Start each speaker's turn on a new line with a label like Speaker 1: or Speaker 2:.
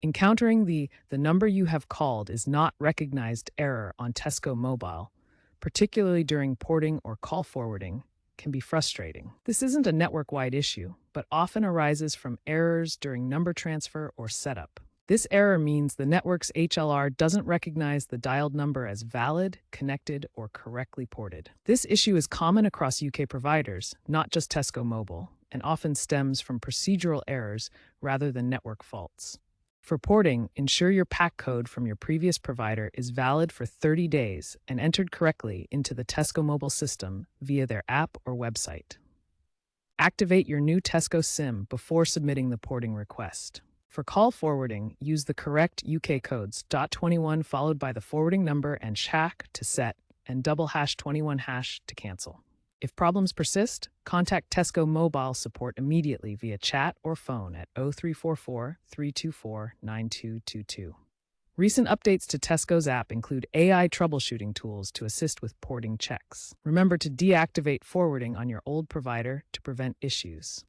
Speaker 1: Encountering the number you have called is not recognized error on Tesco Mobile, particularly during porting or call forwarding, can be frustrating. This isn't a network-wide issue, but often arises from errors during number transfer or setup. This error means the network's HLR doesn't recognize the dialed number as valid, connected, or correctly ported. This issue is common across UK providers, not just Tesco Mobile, and often stems from procedural errors rather than network faults. For porting, ensure your pack code from your previous provider is valid for 30 days and entered correctly into the Tesco Mobile system via their app or website. Activate your new Tesco SIM before submitting the porting request. For call forwarding, use the correct UK codes .21 followed by the forwarding number and # to set and #21# to cancel. If problems persist, contact Tesco Mobile support immediately via chat or phone at 0344 324 9222. Recent updates to Tesco's app include AI troubleshooting tools to assist with porting checks. Remember to deactivate forwarding on your old provider to prevent issues.